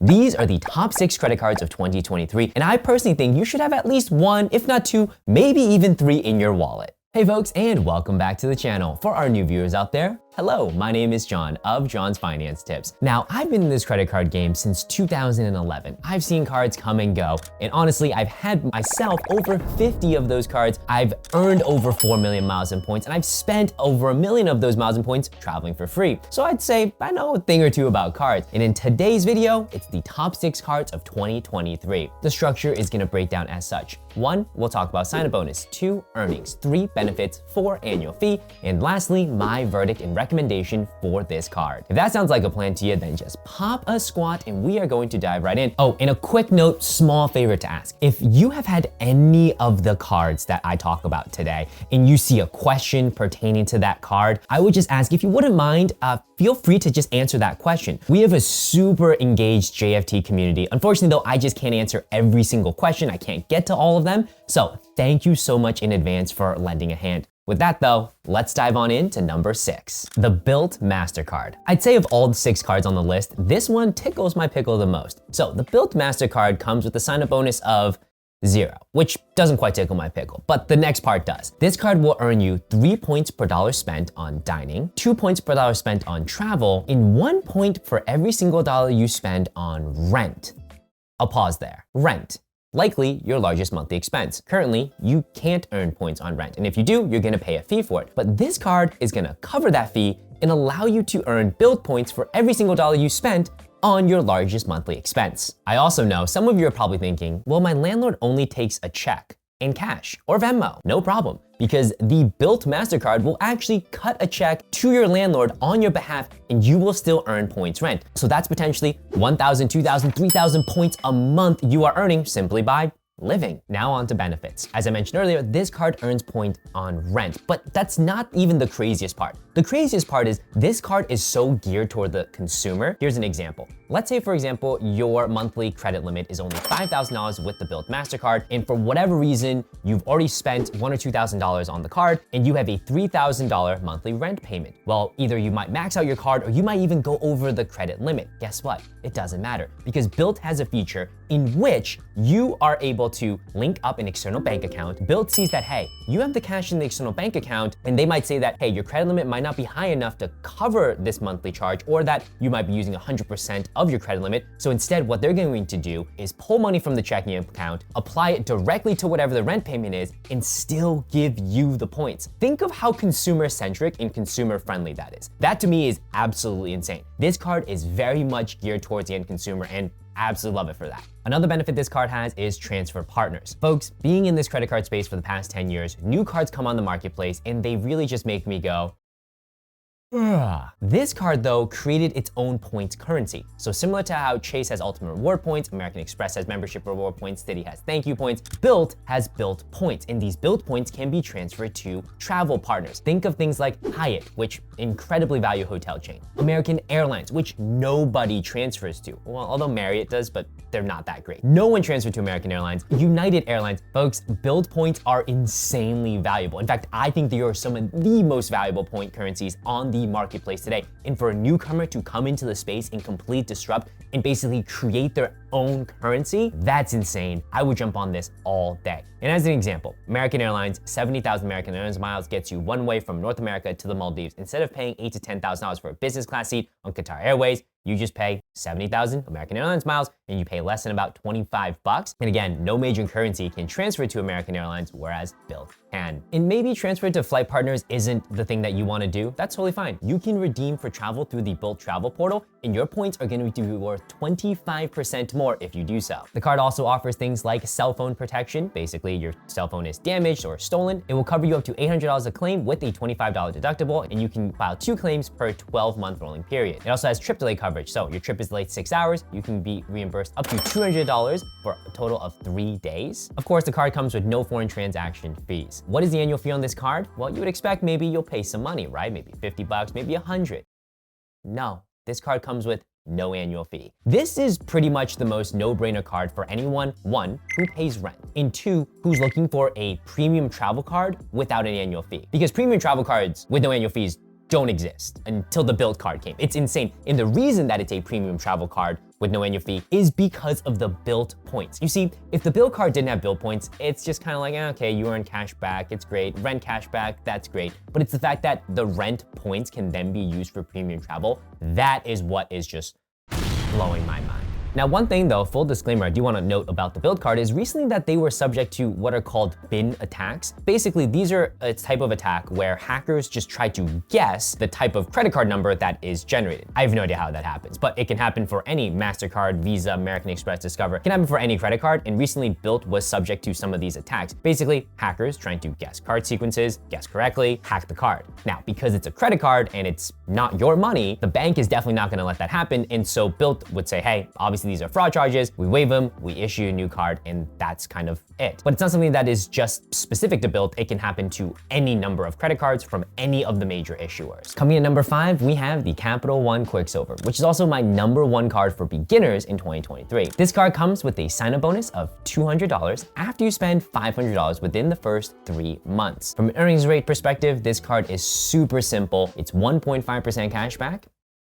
These are the top 6 credit cards of 2023, and I personally think you should have at least 1, if not 2, maybe even 3 in your wallet. Hey folks, and welcome back to the channel. For our new viewers out there, hello, my name is John of John's Finance Tips. Now, I've been in this credit card game since 2011. I've seen cards come and go, and honestly, I've had myself over 50 of those cards. I've earned over 4 million miles and points, and I've spent over 1 million of those miles and points traveling for free. So I'd say I know a thing or two about cards. And in today's video, it's the top 6 cards of 2023. The structure is gonna break down as such. 1, we'll talk about sign-up bonus. 2, earnings. 3, benefits. 4, annual fee. And lastly, my verdict and recommendation for this card. If that sounds like a plan to you, then just pop a squat and we are going to dive right in. Oh, and a quick note, small favor to ask. If you have had any of the cards that I talk about today and you see a question pertaining to that card, I would just ask if you wouldn't mind, feel free to just answer that question. We have a super engaged JFT community. Unfortunately though, I just can't answer every single question. I can't get to all of them. So thank you so much in advance for lending a hand. With that though, let's dive on into number 6, the Bilt MasterCard. I'd say of all the 6 cards on the list, this one tickles my pickle the most. So the Bilt MasterCard comes with a sign-up bonus of 0, which doesn't quite tickle my pickle, but the next part does. This card will earn you 3 points per dollar spent on dining, 2 points per dollar spent on travel, and 1 point for every single dollar you spend on rent. I'll pause there. Rent. Likely your largest monthly expense. Currently, you can't earn points on rent, and if you do, you're gonna pay a fee for it. But this card is gonna cover that fee and allow you to earn Bilt points for every single dollar you spent on your largest monthly expense. I also know some of you are probably thinking, well, my landlord only takes a check in cash or Venmo. No problem, because the Bilt MasterCard will actually cut a check to your landlord on your behalf and you will still earn points rent. So that's potentially 1,000, 2,000, 3,000 points a month you are earning simply by living. Now on to benefits. As I mentioned earlier, this card earns points on rent, but that's not even the craziest part. The craziest part is this card is so geared toward the consumer. Here's an example. Let's say, for example, your monthly credit limit is only $5,000 with the Bilt MasterCard, and for whatever reason, you've already spent $1,000 or $2,000 on the card, and you have a $3,000 monthly rent payment. Well, either you might max out your card, or you might even go over the credit limit. Guess what? It doesn't matter, because Bilt has a feature in which you are able to link up an external bank account. Bilt sees that, hey, you have the cash in the external bank account, and they might say that, hey, your credit limit might not be high enough to cover this monthly charge, or that you might be using 100% of your credit limit. So instead, what they're going to do is pull money from the checking account, apply it directly to whatever the rent payment is, and still give you the points. Think of how consumer-centric and consumer-friendly that is. That to me is absolutely insane. This card is very much geared towards the end consumer, and absolutely love it for that. Another benefit this card has is transfer partners. Folks, being in this credit card space for the past 10 years, new cards come on the marketplace and they really just make me go, ugh. This card though created its own points currency. So similar to how Chase has ultimate reward points, American Express has membership reward points, Citi has thank you points, Bilt has Bilt points, and these Bilt points can be transferred to travel partners. Think of things like Hyatt, which incredibly value hotel chain, American Airlines, which nobody transfers to. Well, although Marriott does, but they're not that great. No one transferred to American Airlines, United Airlines. Folks, Bilt points are insanely valuable. In fact, I think they are some of the most valuable point currencies on the marketplace today. And for a newcomer to come into the space and completely disrupt and basically create their own currency, that's insane. I would jump on this all day. And as an example, American Airlines, 70,000 American Airlines miles gets you one way from North America to the Maldives. Instead of paying $8,000 to $10,000 for a business class seat on Qatar Airways, you just pay 70,000 American Airlines miles and you pay less than about 25 bucks. And again, no major currency can transfer to American Airlines, whereas Bilt can. And maybe transfer to flight partners isn't the thing that you want to do. That's totally fine. You can redeem for travel through the Bilt travel portal, and your points are going to be worth 25% more if you do so. The card also offers things like cell phone protection. Basically, your cell phone is damaged or stolen. It will cover you up to $800 a claim with a $25 deductible, and you can file 2 claims per 12-month rolling period. It also has trip delay coverage. So your trip is delayed 6 hours, you can be reimbursed up to $200 for a total of 3 days. Of course, the card comes with no foreign transaction fees. What is the annual fee on this card? Well, you would expect maybe you'll pay some money, right? Maybe 50 bucks, maybe 100. No, this card comes with no annual fee. This is pretty much the most no-brainer card for anyone, 1, who pays rent, and 2, who's looking for a premium travel card without an annual fee. Because premium travel cards with no annual fees don't exist until the Bilt card came. It's insane. And the reason that it's a premium travel card with no annual fee is because of the Bilt points. You see, if the Bilt card didn't have Bilt points, it's just kind of like, okay, you earn cash back, it's great. Rent cash back, that's great. But it's the fact that the rent points can then be used for premium travel. That is what is just blowing my mind. Now, one thing though, full disclaimer, I do want to note about the Bilt card is recently that they were subject to what are called bin attacks. Basically, these are a type of attack where hackers just try to guess the type of credit card number that is generated. I have no idea how that happens, but it can happen for any MasterCard, Visa, American Express, Discover. It can happen for any credit card, and recently Bilt was subject to some of these attacks. Basically, hackers trying to guess card sequences, guess correctly, hack the card. Now, because it's a credit card and it's not your money, the bank is definitely not gonna let that happen, and so Bilt would say, hey, obviously these are fraud charges, we waive them, we issue a new card, and that's kind of it. But it's not something that is just specific to Bilt. It can happen to any number of credit cards from any of the major issuers. Coming in number 5, we have the Capital One Quicksilver, which is also my #1 card for beginners in 2023. This card comes with a sign-up bonus of $200 after you spend $500 within the first 3 months. From an earnings rate perspective, this card is super simple. It's 1.5% cash back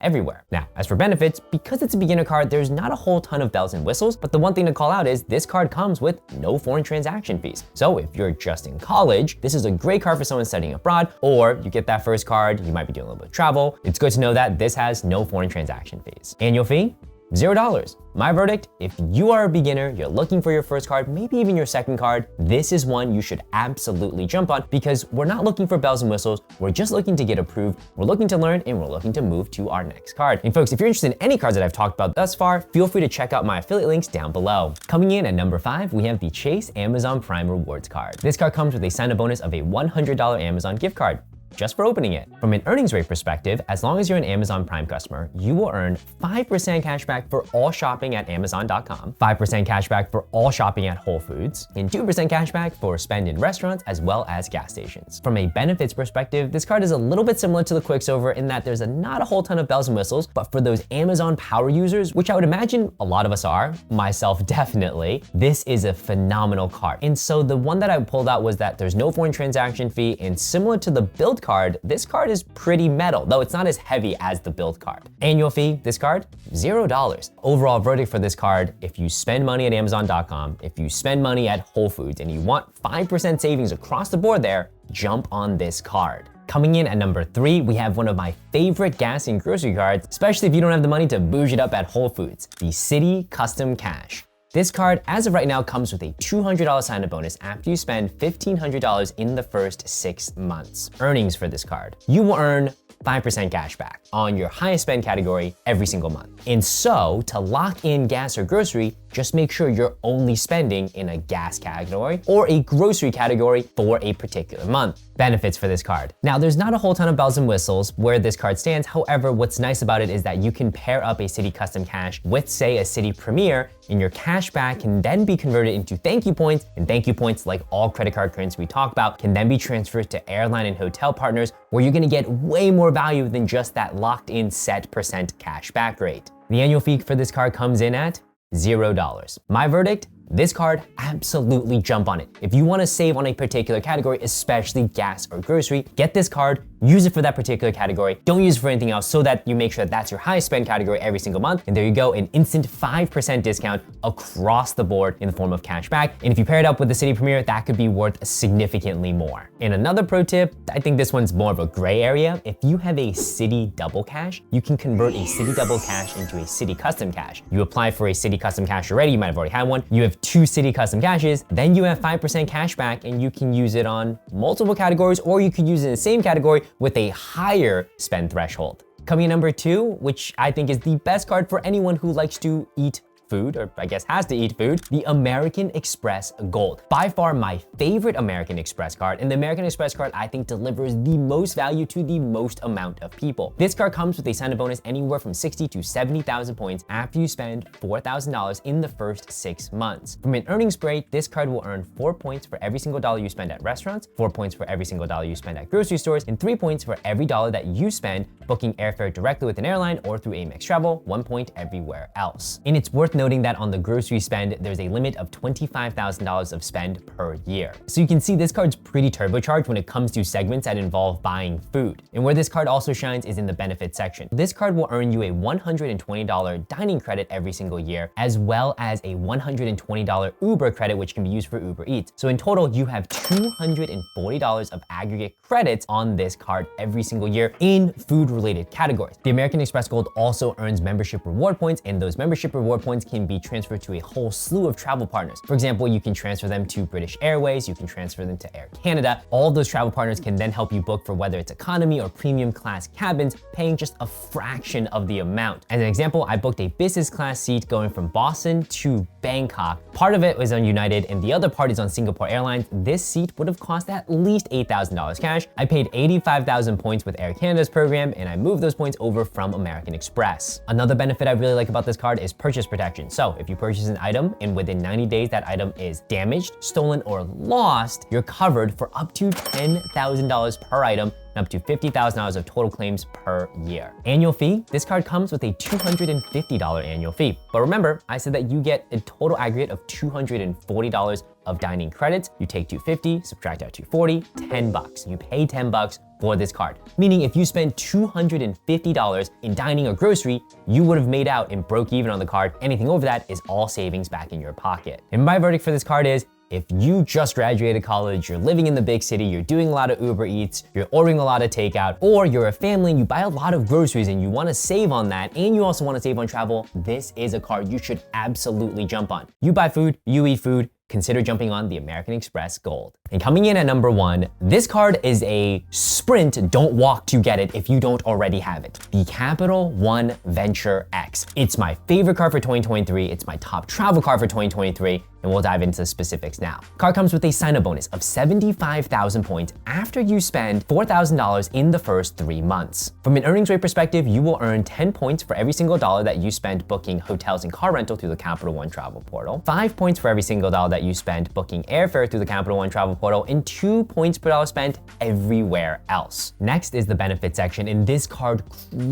everywhere. Now, as for benefits, because it's a beginner card, there's not a whole ton of bells and whistles, but the one thing to call out is this card comes with no foreign transaction fees. So if you're just in college, this is a great card for someone studying abroad, or you get that first card, you might be doing a little bit of travel. It's good to know that this has no foreign transaction fees. Annual fee? $0. My verdict, if you are a beginner, you're looking for your first card, maybe even your second card, this is one you should absolutely jump on because we're not looking for bells and whistles. We're just looking to get approved. We're looking to learn and we're looking to move to our next card. And folks, if you're interested in any cards that I've talked about thus far, feel free to check out my affiliate links down below. Coming in at number 5, we have the Chase Amazon Prime Rewards card. This card comes with a sign-up bonus of a $100 Amazon gift card just for opening it. From an earnings rate perspective, as long as you're an Amazon Prime customer, you will earn 5% cash back for all shopping at Amazon.com, 5% cash back for all shopping at Whole Foods, and 2% cash back for spend in restaurants as well as gas stations. From a benefits perspective, this card is a little bit similar to the Quicksilver in that there's not a whole ton of bells and whistles, but for those Amazon power users, which I would imagine a lot of us are, myself definitely, this is a phenomenal card. And so the one that I pulled out was that there's no foreign transaction fee, and similar to the Bilt card, this card is pretty metal, though it's not as heavy as the Bilt card. Annual fee, this card, $0. Overall verdict for this card, if you spend money at Amazon.com, if you spend money at Whole Foods, and you want 5% savings across the board there, jump on this card. Coming in at number 3, we have one of my favorite gas and grocery cards, especially if you don't have the money to bougie it up at Whole Foods, the Citi Custom Cash. This card, as of right now, comes with a $200 sign-up bonus after you spend $1,500 in the first 6 months. Earnings for this card, you will earn 5% cash back on your highest spend category every single month. And so to lock in gas or grocery, just make sure you're only spending in a gas category or a grocery category for a particular month. Benefits for this card. Now, there's not a whole ton of bells and whistles where this card stands. However, what's nice about it is that you can pair up a Citi Custom Cash with, say, a Citi Premier, and your cash back can then be converted into thank you points, and thank you points, like all credit card currency we talk about, can then be transferred to airline and hotel partners where you're gonna get way more value than just that locked in set % cash back rate. The annual fee for this card comes in at $0. My verdict, this card, absolutely jump on it. If you wanna save on a particular category, especially gas or grocery, get this card, use it for that particular category. Don't use it for anything else so that you make sure that that's your highest spend category every single month. And there you go, an instant 5% discount across the board in the form of cash back. And if you pair it up with the Citi Premier, that could be worth significantly more. And another pro tip, I think this one's more of a gray area. If you have a Citi Double Cash, you can convert a Citi Double Cash into a Citi Custom Cash. You apply for a Citi Custom Cash already, you might have already had one. You have 2 Citi Custom Cashes, then you have 5% cash back and you can use it on multiple categories, or you could use it in the same category with a higher spend threshold. Coming in number 2, which I think is the best card for anyone who likes to eat food, or I guess has to eat food, the American Express Gold. By far my favorite American Express card, and the American Express card I think delivers the most value to the most amount of people. This card comes with a sign-up bonus anywhere from 60 to 70,000 points after you spend $4,000 in the first 6 months. From an earnings rate, this card will earn 4 points for every single dollar you spend at restaurants, 4 points for every single dollar you spend at grocery stores, and 3 points for every dollar that you spend booking airfare directly with an airline or through Amex Travel, 1 point everywhere else. And it's worth worth noting that on the grocery spend, there's a limit of $25,000 of spend per year. So you can see this card's pretty turbocharged when it comes to segments that involve buying food. And where this card also shines is in the benefits section. This card will earn you a $120 dining credit every single year, as well as a $120 Uber credit, which can be used for Uber Eats. So in total, you have $240 of aggregate credits on this card every single year in food-related categories. The American Express Gold also earns membership reward points, and those membership reward points can be transferred to a whole slew of travel partners. For example, you can transfer them to British Airways, you can transfer them to Air Canada. All of those travel partners can then help you book for whether it's economy or premium class cabins, paying just a fraction of the amount. As an example, I booked a business class seat going from Boston to Bangkok. Part of it was on United and the other part is on Singapore Airlines. This seat would have cost at least $8,000 cash. I paid 85,000 points with Air Canada's program, and I moved those points over from American Express. Another benefit I really like about this card is purchase protection. So if you purchase an item and within 90 days that item is damaged, stolen, or lost, you're covered for up to $10,000 per item and up to $50,000 of total claims per year. Annual fee, this card comes with a $250 annual fee. But remember, I said that you get a total aggregate of $240 of dining credits. You take $250, subtract out $240, $10. You pay $10 for this card. Meaning if you spend $250 in dining or grocery, you would have made out and broke even on the card. Anything over that is all savings back in your pocket. And my verdict for this card is, if you just graduated college, you're living in the big city, you're doing a lot of Uber Eats, you're ordering a lot of takeout, or you're a family and you buy a lot of groceries and you want to save on that, and you also want to save on travel, this is a card you should absolutely jump on. You buy food, you eat food, consider jumping on the American Express Gold. And coming in at number 1, this card is a sprint, don't walk to get it if you don't already have it. The Capital One Venture X. It's my favorite card for 2023. It's my top travel card for 2023. And we'll dive into the specifics now. Card comes with a sign-up bonus of 75,000 points after you spend $4,000 in the first 3 months. From an earnings rate perspective, you will earn 10 points for every single dollar that you spend booking hotels and car rental through the Capital One travel portal, 5 points for every single dollar that you spend booking airfare through the Capital One travel portal, and 2 points per dollar spent everywhere else. Next is the benefit section, and this card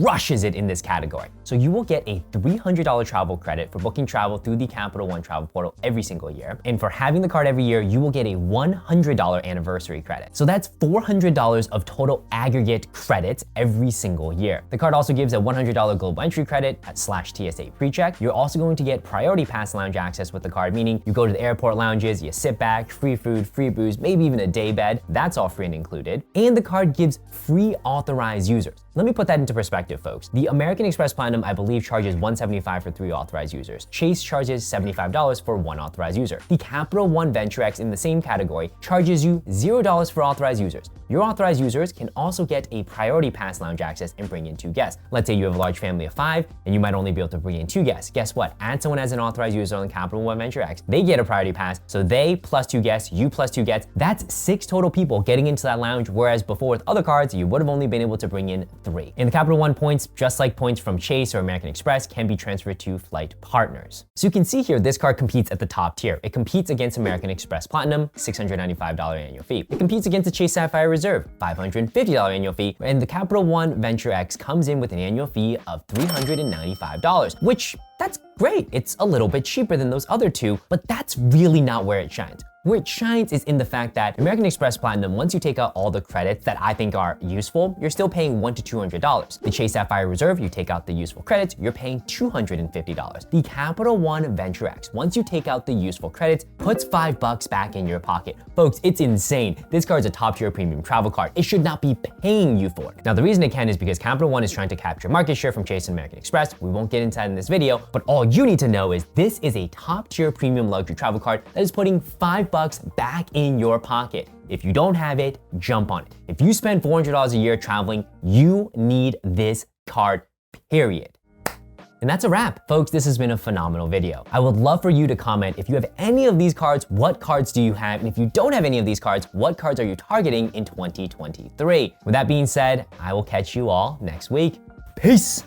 crushes it in this category. So you will get a $300 travel credit for booking travel through the Capital One travel portal every single year. And for having the card every year, you will get a $100 anniversary credit. So that's $400 of total aggregate credits every single year. The card also gives a $100 global entry credit / TSA pre-check. You're also going to get priority pass lounge access with the card, meaning you go to the airport lounges, you sit back, free food, free booze, maybe even a day bed. That's all free and included. And the card gives free authorized users. Let me put that into perspective, folks. The American Express Platinum, I believe, charges $175 for 3 authorized users. Chase charges $75 for 1 authorized user. The Capital One Venture X in the same category charges you $0 for authorized users. Your authorized users can also get a priority pass lounge access and bring in 2 guests. Let's say you have a large family of 5 and you might only be able to bring in 2 guests. Guess what? Add someone as an authorized user on the Capital One Venture X. They get a priority pass, so they plus 2 guests, you plus 2 guests. That's 6 total people getting into that lounge, whereas before with other cards, you would have only been able to bring in 3. And the Capital One points, just like points from Chase or American Express, can be transferred to flight partners. So you can see here, this card competes at the top tier. It competes against American Express Platinum, $695 annual fee. It competes against the Chase Sapphire Reserve, $550 annual fee, and the Capital One Venture X comes in with an annual fee of $395, which that's great. It's a little bit cheaper than those other 2, but that's really not where it shines. Where it shines is in the fact that American Express Platinum, once you take out all the credits that I think are useful, you're still paying $100 to $200. The Chase Sapphire Reserve, you take out the useful credits, you're paying $250. The Capital One Venture X, once you take out the useful credits, puts $5 back in your pocket. Folks, it's insane. This card's a top tier premium travel card. It should not be paying you for it. Now, the reason it can is because Capital One is trying to capture market share from Chase and American Express. We won't get into that in this video, but all you need to know is this is a top tier premium luxury travel card that is putting $5 back in your pocket. If you don't have it, jump on it. If you spend $400 a year traveling, you need this card, period. And that's a wrap. Folks, this has been a phenomenal video. I would love for you to comment if you have any of these cards, what cards do you have? And if you don't have any of these cards, what cards are you targeting in 2023? With that being said, I will catch you all next week. Peace.